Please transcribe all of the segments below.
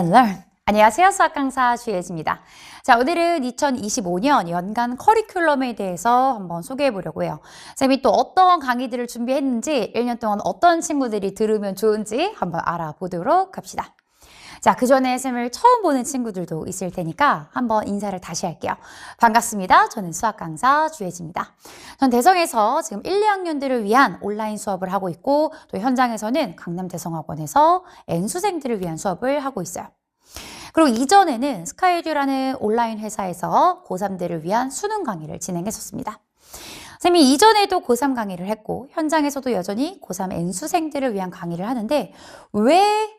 and learn. 안녕하세요. 수학 강사 주혜진입니다. 자, 오늘은 2025년 연간 커리큘럼에 대해서 한번 소개해 보려고 해요. 쌤이 또 어떤 강의들을 준비했는지 1년 동안 어떤 친구들이 들으면 좋은지 한번 알아보도록 합시다. 자, 그 전에 쌤을 처음 보는 친구들도 있을 테니까 한번 인사를 다시 할게요. 반갑습니다. 저는 수학 강사 주혜진입니다. 전 대성에서 지금 1, 2학년들을 위한 온라인 수업을 하고 있고 또 현장에서는 강남대성학원에서 N수생들을 위한 수업을 하고 있어요. 그리고 이전에는 스카이듀라는 온라인 회사에서 고3들을 위한 수능 강의를 진행했었습니다. 쌤이 이전에도 고3 강의를 했고 현장에서도 여전히 고3 N수생들을 위한 강의를 하는데 왜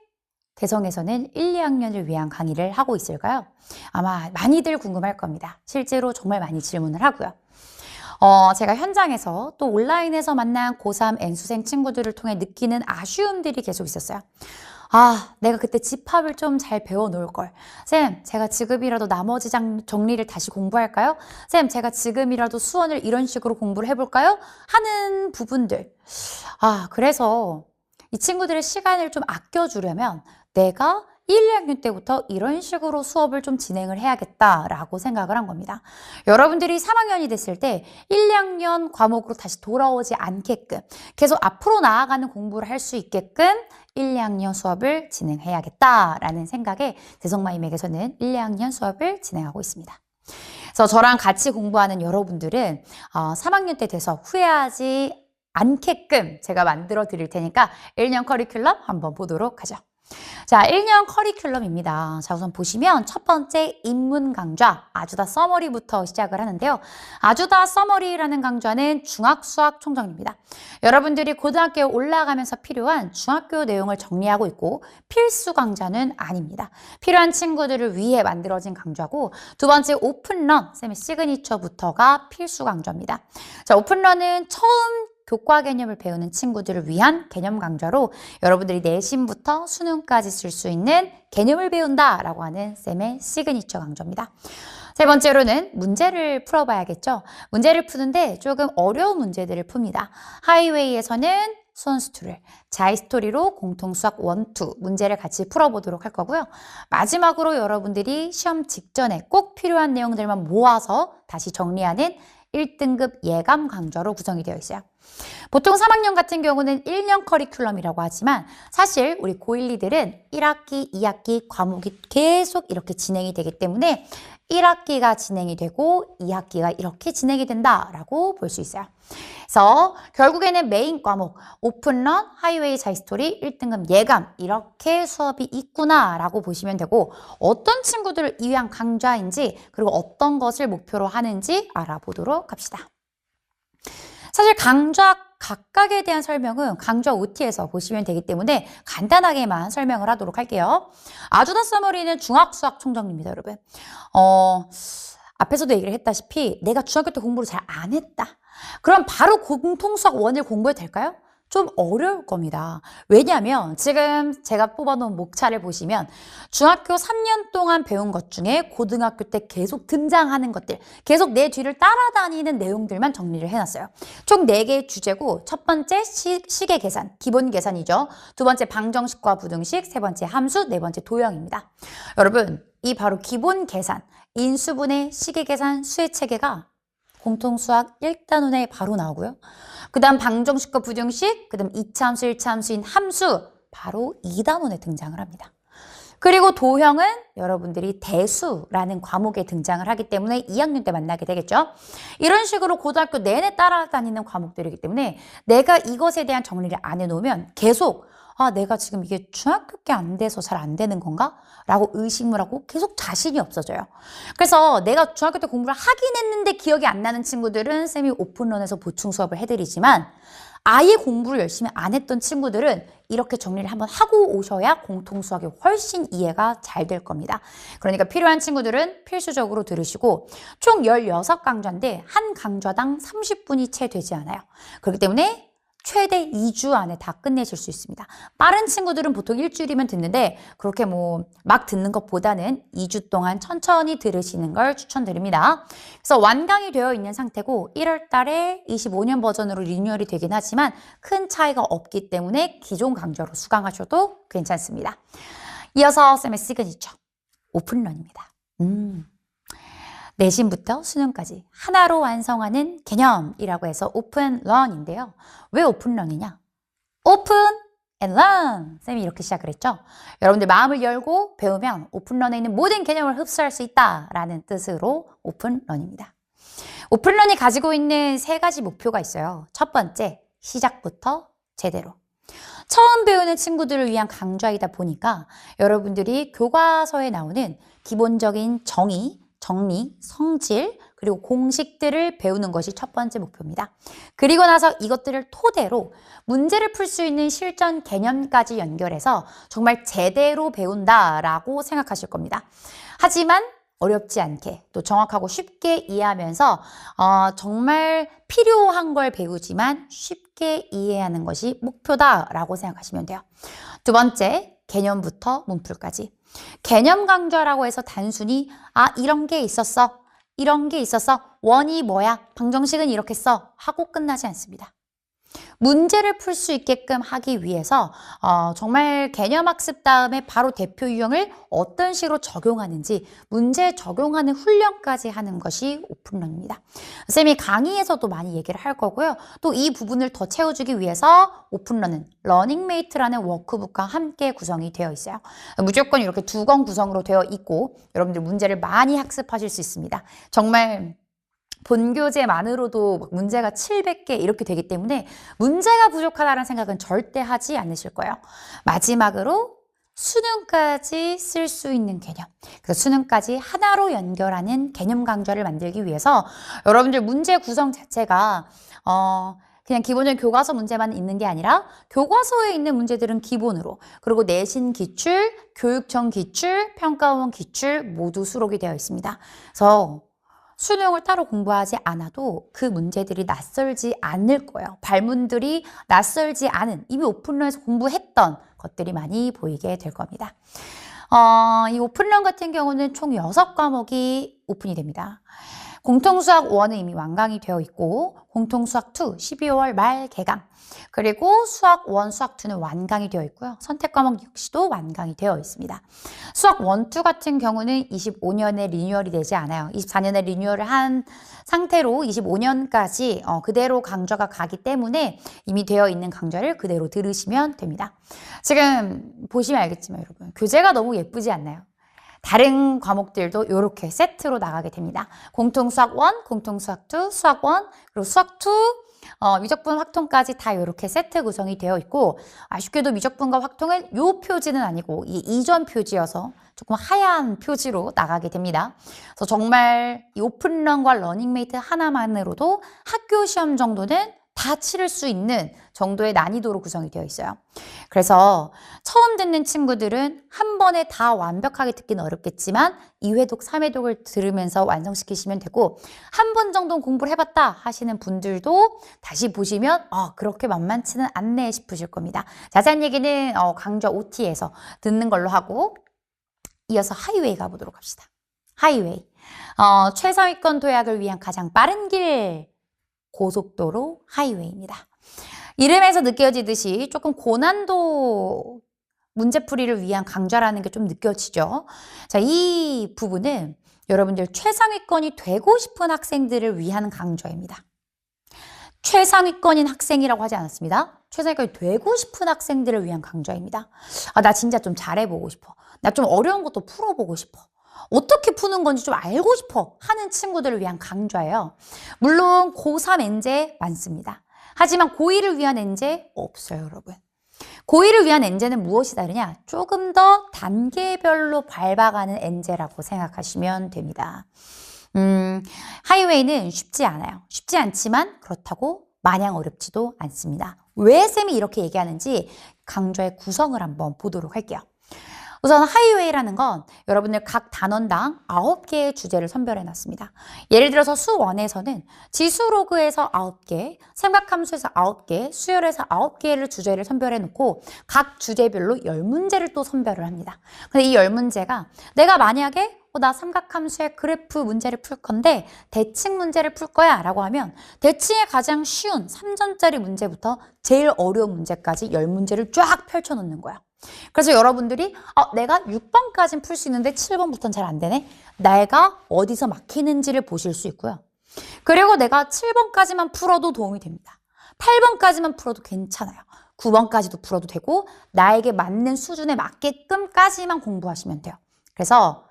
대성에서는 1, 2학년을 위한 강의를 하고 있을까요? 아마 많이들 궁금할 겁니다. 실제로 정말 많이 질문을 하고요. 제가 현장에서 또 온라인에서 만난 고3 N수생 친구들을 통해 느끼는 아쉬움들이 계속 있었어요. 아, 내가 그때 집합을 좀 잘 배워 놓을 걸. 쌤, 제가 지금이라도 나머지 정리를 다시 공부할까요? 쌤, 제가 지금이라도 수원을 이런 식으로 공부를 해볼까요? 하는 부분들. 그래서 이 친구들의 시간을 좀 아껴주려면 내가 1, 2학년 때부터 이런 식으로 수업을 좀 진행을 해야겠다라고 생각을 한 겁니다. 여러분들이 3학년이 됐을 때 1, 2학년 과목으로 다시 돌아오지 않게끔 계속 앞으로 나아가는 공부를 할 수 있게끔 1, 2학년 수업을 진행해야겠다라는 생각에 대성마이맥에서는 1, 2학년 수업을 진행하고 있습니다. 그래서 저랑 같이 공부하는 여러분들은 3학년 때 돼서 후회하지 않게끔 제가 만들어 드릴 테니까 1년 커리큘럼 한번 보도록 하죠. 자, 1년 커리큘럼입니다. 자, 우선 보시면 첫 번째 인문 강좌 아주다 서머리부터 시작을 하는데요. 아주다 서머리라는 강좌는 중학수학 총정리입니다. 여러분들이 고등학교에 올라가면서 필요한 중학교 내용을 정리하고 있고 필수 강좌는 아닙니다. 필요한 친구들을 위해 만들어진 강좌고 두 번째 오픈런, 쌤의 시그니처부터가 필수 강좌입니다. 자, 오픈런은 처음 교과 개념을 배우는 친구들을 위한 개념 강좌로 여러분들이 내신부터 수능까지 쓸 수 있는 개념을 배운다라고 하는 쌤의 시그니처 강좌입니다. 세 번째로는 문제를 풀어봐야겠죠. 문제를 푸는데 조금 어려운 문제들을 풉니다. 하이웨이에서는 수원스투를, 자이스토리로 공통수학 1, 2 문제를 같이 풀어보도록 할 거고요. 마지막으로 여러분들이 시험 직전에 꼭 필요한 내용들만 모아서 다시 정리하는 1등급 예감 강좌로 구성이 되어 있어요. 보통 3학년 같은 경우는 1년 커리큘럼이라고 하지만 사실 우리 고1, 2들은 1학기, 2학기 과목이 계속 이렇게 진행이 되기 때문에 1학기가 진행이 되고 2학기가 이렇게 진행이 된다라고 볼 수 있어요. 그래서 결국에는 메인 과목 오픈런, 하이웨이, 자이스토리, 1등급 예감 이렇게 수업이 있구나라고 보시면 되고 어떤 친구들을 위한 강좌인지 그리고 어떤 것을 목표로 하는지 알아보도록 합시다. 사실 강좌 각각에 대한 설명은 강좌 OT에서 보시면 되기 때문에 간단하게만 설명을 하도록 할게요. 아주다 서머리는 중학수학 총정리입니다, 여러분. 앞에서도 얘기를 했다시피 내가 중학교 때 공부를 잘 안 했다. 그럼 바로 공통수학 1을 공부해도 될까요? 좀 어려울 겁니다. 왜냐하면 지금 제가 뽑아놓은 목차를 보시면 중학교 3년 동안 배운 것 중에 고등학교 때 계속 등장하는 것들, 계속 내 뒤를 따라다니는 내용들만 정리를 해놨어요. 총 4개의 주제고 첫 번째 식의 계산, 기본 계산이죠. 두 번째 방정식과 부등식, 세 번째 함수, 네 번째 도형입니다. 여러분, 이 바로 기본 계산, 인수분해, 식의 계산, 수의 체계가 공통수학 1단원에 바로 나오고요. 그 다음 방정식과 부등식, 그 다음 2차 함수, 1차 함수인 함수 바로 2단원에 등장을 합니다. 그리고 도형은 여러분들이 대수라는 과목에 등장을 하기 때문에 2학년 때 만나게 되겠죠. 이런 식으로 고등학교 내내 따라다니는 과목들이기 때문에 내가 이것에 대한 정리를 안 해놓으면 계속 내가 지금 이게 중학교 때 안 돼서 잘 안 되는 건가? 라고 의심을 하고 계속 자신이 없어져요. 그래서 내가 중학교 때 공부를 하긴 했는데 기억이 안 나는 친구들은 쌤이 오픈런에서 보충 수업을 해드리지만 아예 공부를 열심히 안 했던 친구들은 이렇게 정리를 한번 하고 오셔야 공통수학이 훨씬 이해가 잘 될 겁니다. 그러니까 필요한 친구들은 필수적으로 들으시고 총 16강좌인데 한 강좌당 30분이 채 되지 않아요. 그렇기 때문에 최대 2주 안에 다 끝내실 수 있습니다. 빠른 친구들은 보통 일주일이면 듣는데 그렇게 막 듣는 것보다는 2주 동안 천천히 들으시는 걸 추천드립니다. 그래서 완강이 되어 있는 상태고 1월 달에 25년 버전으로 리뉴얼이 되긴 하지만 큰 차이가 없기 때문에 기존 강좌로 수강하셔도 괜찮습니다. 이어서 쌤의 시그니처, 오픈런입니다. 내신부터 수능까지 하나로 완성하는 개념이라고 해서 오픈런인데요. 왜 오픈런이냐? 오픈 and learn. 쌤이 이렇게 시작을 했죠. 여러분들 마음을 열고 배우면 오픈런에 있는 모든 개념을 흡수할 수 있다라는 뜻으로 오픈런입니다. 오픈런이 가지고 있는 3가지 목표가 있어요. 첫 번째, 시작부터 제대로. 처음 배우는 친구들을 위한 강좌이다 보니까 여러분들이 교과서에 나오는 기본적인 정의, 정리, 성질, 그리고 공식들을 배우는 것이 첫 번째 목표입니다. 그리고 나서 이것들을 토대로 문제를 풀 수 있는 실전 개념까지 연결해서 정말 제대로 배운다라고 생각하실 겁니다. 하지만 어렵지 않게 또 정확하고 쉽게 이해하면서 정말 필요한 걸 배우지만 쉽게 이해하는 것이 목표다라고 생각하시면 돼요. 두 번째, 개념부터 문풀까지. 개념 강좌라고 해서 단순히 이런 게 있었어. 이런 게 있었어. 원이 뭐야? 방정식은 이렇게 써. 하고 끝나지 않습니다. 문제를 풀 수 있게끔 하기 위해서 정말 개념학습 다음에 바로 대표 유형을 어떤 식으로 적용하는지 문제 적용하는 훈련까지 하는 것이 오픈런입니다. 쌤이 강의에서도 많이 얘기를 할 거고요. 또 이 부분을 더 채워주기 위해서 오픈런은 러닝메이트라는 워크북과 함께 구성이 되어 있어요. 무조건 이렇게 2권 구성으로 되어 있고 여러분들 문제를 많이 학습하실 수 있습니다. 정말 본교재만으로도 문제가 700개 이렇게 되기 때문에 문제가 부족하다는 생각은 절대 하지 않으실 거예요. 마지막으로 수능까지 쓸 수 있는 개념. 그래서 수능까지 하나로 연결하는 개념 강좌를 만들기 위해서 여러분들 문제 구성 자체가 그냥 기본적인 교과서 문제만 있는 게 아니라 교과서에 있는 문제들은 기본으로 그리고 내신 기출, 교육청 기출, 평가원 기출 모두 수록이 되어 있습니다. 그래서 수능을 따로 공부하지 않아도 그 문제들이 낯설지 않을 거예요. 발문들이 낯설지 않은 이미 오픈런에서 공부했던 것들이 많이 보이게 될 겁니다. 이 오픈런 같은 경우는 총 6과목이 오픈이 됩니다. 공통수학 1은 이미 완강이 되어 있고 공통수학 2 12월 말 개강 그리고 수학 1, 수학 2는 완강이 되어 있고요. 선택과목 역시도 완강이 되어 있습니다. 수학 1, 2 같은 경우는 25년에 리뉴얼이 되지 않아요. 24년에 리뉴얼을 한 상태로 25년까지 그대로 강좌가 가기 때문에 이미 되어 있는 강좌를 그대로 들으시면 됩니다. 지금 보시면 알겠지만 여러분 교재가 너무 예쁘지 않나요? 다른 과목들도 이렇게 세트로 나가게 됩니다. 공통수학 1, 공통수학 2, 수학 1, 그리고 수학 2, 미적분 확통까지 다 이렇게 세트 구성이 되어 있고 아쉽게도 미적분과 확통은 이 표지는 아니고 이 이전 표지여서 조금 하얀 표지로 나가게 됩니다. 그래서 정말 이 오픈런과 러닝메이트 하나만으로도 학교 시험 정도는 다 치를 수 있는 정도의 난이도로 구성이 되어 있어요. 그래서 처음 듣는 친구들은 한 번에 다 완벽하게 듣기는 어렵겠지만 2회독, 3회독을 들으면서 완성시키시면 되고 한 번 정도 공부를 해봤다 하시는 분들도 다시 보시면 그렇게 만만치는 않네 싶으실 겁니다. 자세한 얘기는 강좌 OT에서 듣는 걸로 하고 이어서 하이웨이 가보도록 합시다. 하이웨이. 최상위권 도약을 위한 가장 빠른 길. 고속도로 하이웨이입니다. 이름에서 느껴지듯이 조금 고난도 문제풀이를 위한 강좌라는 게 좀 느껴지죠. 자, 이 부분은 여러분들 최상위권이 되고 싶은 학생들을 위한 강좌입니다. 최상위권인 학생이라고 하지 않았습니다. 최상위권이 되고 싶은 학생들을 위한 강좌입니다. 나 진짜 좀 잘해보고 싶어. 나 좀 어려운 것도 풀어보고 싶어. 어떻게 푸는 건지 좀 알고 싶어 하는 친구들을 위한 강좌예요. 물론 고3 엔제 많습니다. 하지만 고2를 위한 엔제 없어요, 여러분. 고2를 위한 엔제는 무엇이 다르냐? 조금 더 단계별로 밟아가는 엔제라고 생각하시면 됩니다. 하이웨이는 쉽지 않아요. 쉽지 않지만 그렇다고 마냥 어렵지도 않습니다. 왜 쌤이 이렇게 얘기하는지 강좌의 구성을 한번 보도록 할게요. 우선 하이웨이라는 건 여러분들 각 단원당 9개의 주제를 선별해 놨습니다. 예를 들어서 수1에서는 지수로그에서 9개, 삼각함수에서 9개, 수열에서 9개를 주제를 선별해 놓고 각 주제별로 10문제를 또 선별을 합니다. 근데 이 10문제가 내가 만약에 나 삼각함수의 그래프 문제를 풀 건데 대칭 문제를 풀 거야 라고 하면 대칭의 가장 쉬운 3점짜리 문제부터 제일 어려운 문제까지 10문제를 쫙 펼쳐 놓는 거야. 그래서 여러분들이 내가 6번까지는 풀 수 있는데 7번부터는 잘 안 되네. 내가 어디서 막히는지를 보실 수 있고요. 그리고 내가 7번까지만 풀어도 도움이 됩니다. 8번까지만 풀어도 괜찮아요. 9번까지도 풀어도 되고 나에게 맞는 수준에 맞게끔까지만 공부하시면 돼요. 그래서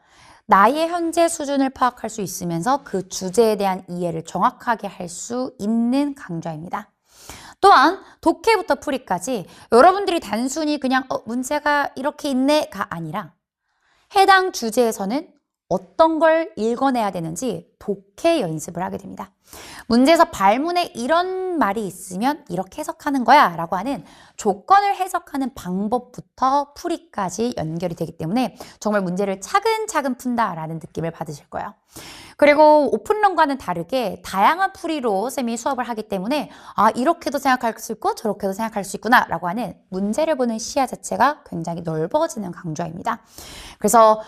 나의 현재 수준을 파악할 수 있으면서 그 주제에 대한 이해를 정확하게 할 수 있는 강좌입니다. 또한 독해부터 풀이까지 여러분들이 단순히 그냥 문제가 이렇게 있네가 아니라 해당 주제에서는 어떤 걸 읽어내야 되는지 독해 연습을 하게 됩니다. 문제에서 발문에 이런 말이 있으면 이렇게 해석하는 거야 라고 하는 조건을 해석하는 방법부터 풀이까지 연결이 되기 때문에 정말 문제를 차근차근 푼다라는 느낌을 받으실 거예요. 그리고 오픈런과는 다르게 다양한 풀이로 쌤이 수업을 하기 때문에 이렇게도 생각할 수 있고 저렇게도 생각할 수 있구나 라고 하는 문제를 보는 시야 자체가 굉장히 넓어지는 강좌입니다. 그래서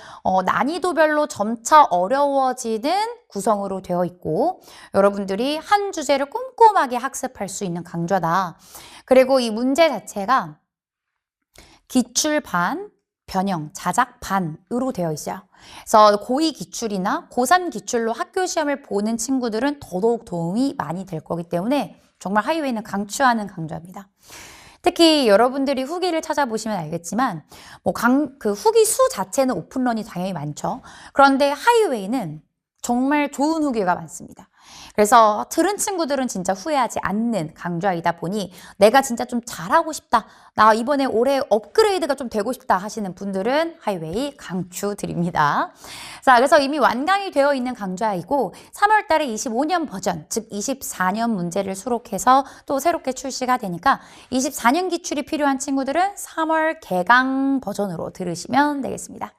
난이도별로 점차 어려워지는 구성으로 되어 있고 여러분들이 한 주제를 꼼꼼하게 학습할 수 있는 강좌다. 그리고 이 문제 자체가 기출 반, 변형, 자작 반으로 되어 있어요. 그래서 고2 기출이나 고3 기출로 학교 시험을 보는 친구들은 더더욱 도움이 많이 될 거기 때문에 정말 하이웨이는 강추하는 강좌입니다. 특히 여러분들이 후기를 찾아보시면 알겠지만 그 후기 수 자체는 오픈런이 당연히 많죠. 그런데 하이웨이는 정말 좋은 후기가 많습니다. 그래서 들은 친구들은 진짜 후회하지 않는 강좌이다 보니 내가 진짜 좀 잘하고 싶다. 나 이번에 올해 업그레이드가 좀 되고 싶다 하시는 분들은 하이웨이 강추드립니다. 자, 그래서 이미 완강이 되어 있는 강좌이고 3월 달에 25년 버전, 즉 24년 문제를 수록해서 또 새롭게 출시가 되니까 24년 기출이 필요한 친구들은 3월 개강 버전으로 들으시면 되겠습니다.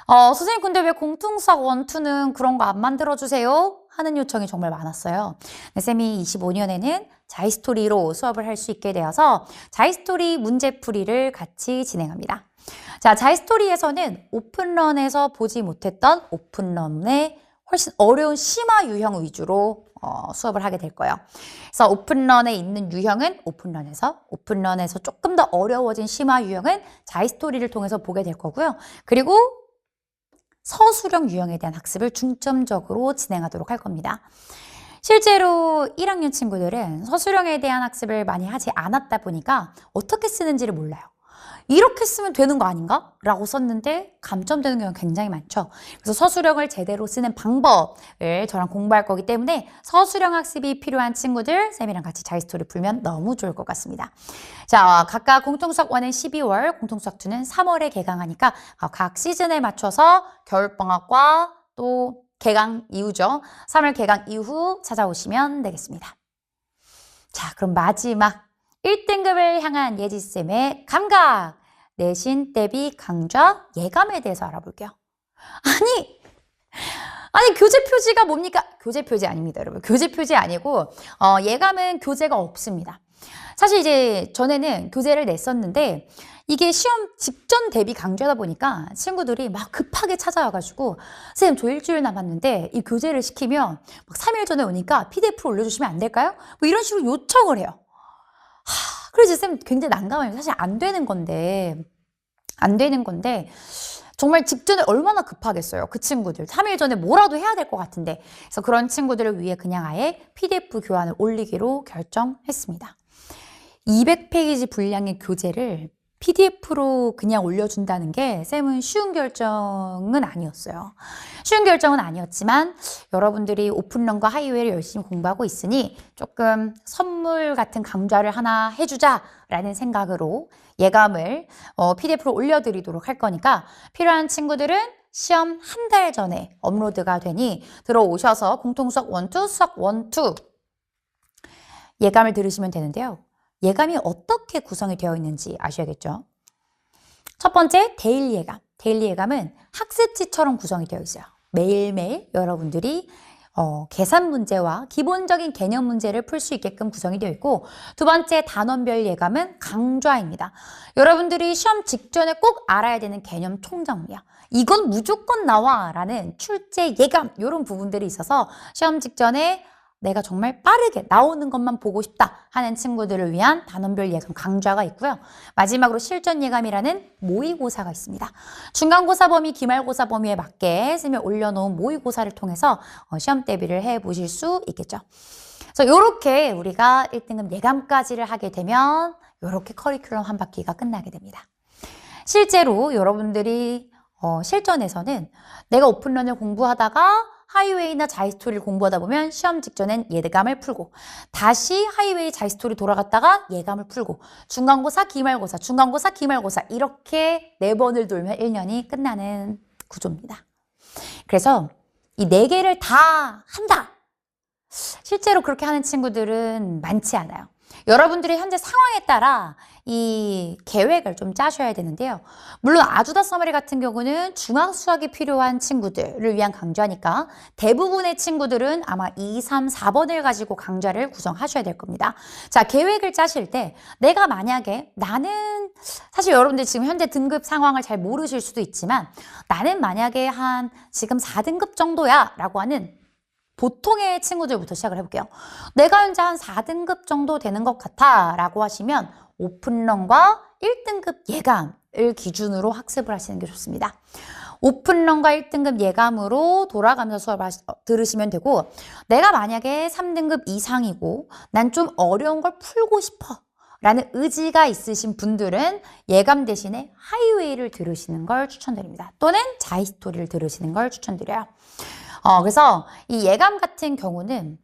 선생님 근데 왜 공통수학 1, 2는 그런 거 안 만들어주세요? 하는 요청이 정말 많았어요. 쌤이 25년에는 자이스토리로 수업을 할 수 있게 되어서 자이스토리 문제풀이를 같이 진행합니다. 자, 자이스토리에서는 오픈런에서 보지 못했던 오픈런의 훨씬 어려운 심화 유형 위주로 수업을 하게 될 거예요. 그래서 오픈런에 있는 유형은 오픈런에서 조금 더 어려워진 심화 유형은 자이스토리를 통해서 보게 될 거고요. 그리고 서술형 유형에 대한 학습을 중점적으로 진행하도록 할 겁니다. 실제로 1학년 친구들은 서술형에 대한 학습을 많이 하지 않았다 보니까 어떻게 쓰는지를 몰라요. 이렇게 쓰면 되는 거 아닌가? 라고 썼는데 감점되는 경우가 굉장히 많죠. 그래서 서술형을 제대로 쓰는 방법을 저랑 공부할 거기 때문에 서술형 학습이 필요한 친구들 쌤이랑 같이 자이스토리 풀면 너무 좋을 것 같습니다. 자, 각각 공통수학 1은 12월, 공통수학 2는 3월에 개강하니까 각 시즌에 맞춰서 겨울방학과 또 개강 이후죠. 3월 개강 이후 찾아오시면 되겠습니다. 자, 그럼 마지막 1등급을 향한 예지쌤의 감각! 내신 대비 강좌 예감에 대해서 알아볼게요. 아니 교재 표지가 뭡니까? 교재 표지 아닙니다, 여러분. 교재 표지 아니고 예감은 교재가 없습니다. 사실 이제 전에는 교재를 냈었는데 이게 시험 직전 대비 강좌다 보니까 친구들이 막 급하게 찾아와가지고 쌤, 저 일주일 남았는데 이 교재를 시키면 막 3일 전에 오니까 PDF로 올려주시면 안 될까요? 뭐 이런 식으로 요청을 해요. 그래서 쌤 굉장히 난감해요. 사실 안 되는 건데 정말 직전에 얼마나 급하겠어요. 그 친구들 3일 전에 뭐라도 해야 될 것 같은데 그래서 그런 친구들을 위해 그냥 아예 PDF 교환을 올리기로 결정했습니다. 200페이지 분량의 교재를 PDF로 그냥 올려준다는 게 쌤은 쉬운 결정은 아니었어요. 쉬운 결정은 아니었지만 여러분들이 오픈런과 하이웨이를 열심히 공부하고 있으니 조금 선물 같은 강좌를 하나 해주자라는 생각으로 예감을 PDF로 올려드리도록 할 거니까 필요한 친구들은 시험 한 달 전에 업로드가 되니 들어오셔서 공통수학 1, 2, 수학 1, 2 예감을 들으시면 되는데요. 예감이 어떻게 구성이 되어 있는지 아셔야겠죠. 첫 번째, 데일리 예감. 데일리 예감은 학습지처럼 구성이 되어 있어요. 매일매일 여러분들이 계산 문제와 기본적인 개념 문제를 풀 수 있게끔 구성이 되어 있고 두 번째, 단원별 예감은 강좌입니다. 여러분들이 시험 직전에 꼭 알아야 되는 개념 총정리야. 이건 무조건 나와 라는 출제 예감 이런 부분들이 있어서 시험 직전에 내가 정말 빠르게 나오는 것만 보고 싶다 하는 친구들을 위한 단원별 예감 강좌가 있고요. 마지막으로 실전 예감이라는 모의고사가 있습니다. 중간고사 범위, 기말고사 범위에 맞게 쌤이 올려놓은 모의고사를 통해서 시험 대비를 해보실 수 있겠죠. 그래서 이렇게 우리가 1등급 예감까지를 하게 되면 이렇게 커리큘럼 한 바퀴가 끝나게 됩니다. 실제로 여러분들이 실전에서는 내가 오픈런을 공부하다가 하이웨이나 자이스토리를 공부하다 보면 시험 직전엔 예감을 풀고 다시 하이웨이 자이스토리 돌아갔다가 예감을 풀고 중간고사, 기말고사, 중간고사, 기말고사 이렇게 4번을 돌면 1년이 끝나는 구조입니다. 그래서 이 4개를 다 한다. 실제로 그렇게 하는 친구들은 많지 않아요. 여러분들의 현재 상황에 따라 이 계획을 좀 짜셔야 되는데요. 물론 아주다 서머리 같은 경우는 중학 수학이 필요한 친구들을 위한 강좌니까 대부분의 친구들은 아마 2, 3, 4번을 가지고 강좌를 구성하셔야 될 겁니다. 자, 계획을 짜실 때 내가 만약에 나는 사실 여러분들 지금 현재 등급 상황을 잘 모르실 수도 있지만 나는 만약에 한 지금 4등급 정도야 라고 하는 보통의 친구들부터 시작을 해볼게요. 내가 현재 한 4등급 정도 되는 것 같아 라고 하시면 오픈런과 1등급 예감을 기준으로 학습을 하시는 게 좋습니다. 오픈런과 1등급 예감으로 돌아가면서 수업을 들으시면 되고 내가 만약에 3등급 이상이고 난 좀 어려운 걸 풀고 싶어 라는 의지가 있으신 분들은 예감 대신에 하이웨이를 들으시는 걸 추천드립니다. 또는 자이스토리를 들으시는 걸 추천드려요. 그래서 이 예감 같은 경우는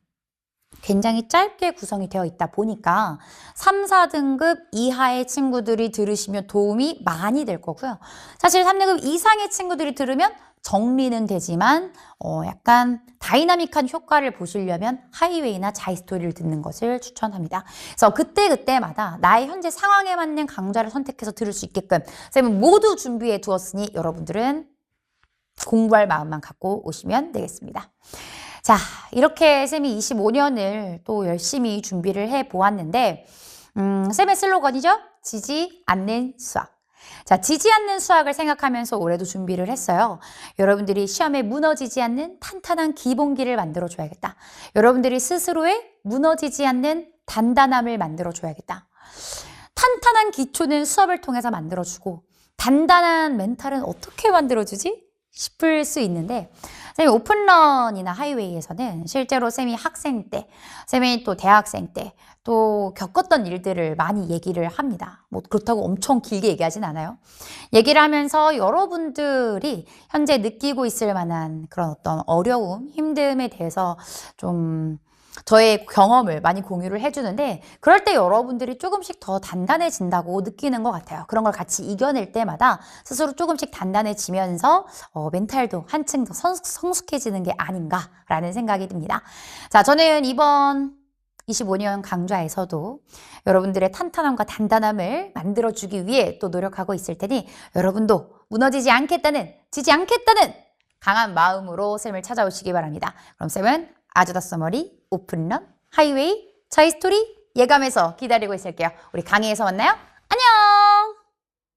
굉장히 짧게 구성이 되어 있다 보니까 3, 4등급 이하의 친구들이 들으시면 도움이 많이 될 거고요. 사실 3등급 이상의 친구들이 들으면 정리는 되지만 약간 다이나믹한 효과를 보시려면 하이웨이나 자이스토리를 듣는 것을 추천합니다. 그래서 그때그때마다 나의 현재 상황에 맞는 강좌를 선택해서 들을 수 있게끔 쌤은 모두 준비해 두었으니 여러분들은 공부할 마음만 갖고 오시면 되겠습니다. 자, 이렇게 쌤이 25년을 또 열심히 준비를 해 보았는데 쌤의 슬로건이죠? 지지 않는 수학. 자, 지지 않는 수학을 생각하면서 올해도 준비를 했어요. 여러분들이 시험에 무너지지 않는 탄탄한 기본기를 만들어줘야겠다. 여러분들이 스스로의 무너지지 않는 단단함을 만들어줘야겠다. 탄탄한 기초는 수업을 통해서 만들어주고 단단한 멘탈은 어떻게 만들어주지? 싶을 수 있는데 쌤이 오픈런이나 하이웨이에서는 실제로 쌤이 학생 때, 쌤이 또 대학생 때 또 겪었던 일들을 많이 얘기를 합니다. 뭐 그렇다고 엄청 길게 얘기하진 않아요. 얘기를 하면서 여러분들이 현재 느끼고 있을 만한 그런 어떤 어려움, 힘듦에 대해서 좀 저의 경험을 많이 공유를 해주는데 그럴 때 여러분들이 조금씩 더 단단해진다고 느끼는 것 같아요. 그런 걸 같이 이겨낼 때마다 스스로 조금씩 단단해지면서 멘탈도 한층 더 성숙해지는 게 아닌가라는 생각이 듭니다. 자, 저는 이번 25년 강좌에서도 여러분들의 탄탄함과 단단함을 만들어주기 위해 또 노력하고 있을 테니 여러분도 무너지지 않겠다는, 지지 않겠다는 강한 마음으로 쌤을 찾아오시기 바랍니다. 그럼 쌤은 아주다 서머리, 오픈런, 하이웨이, 자이스토리 예감에서 기다리고 있을게요. 우리 강의에서 만나요. 안녕!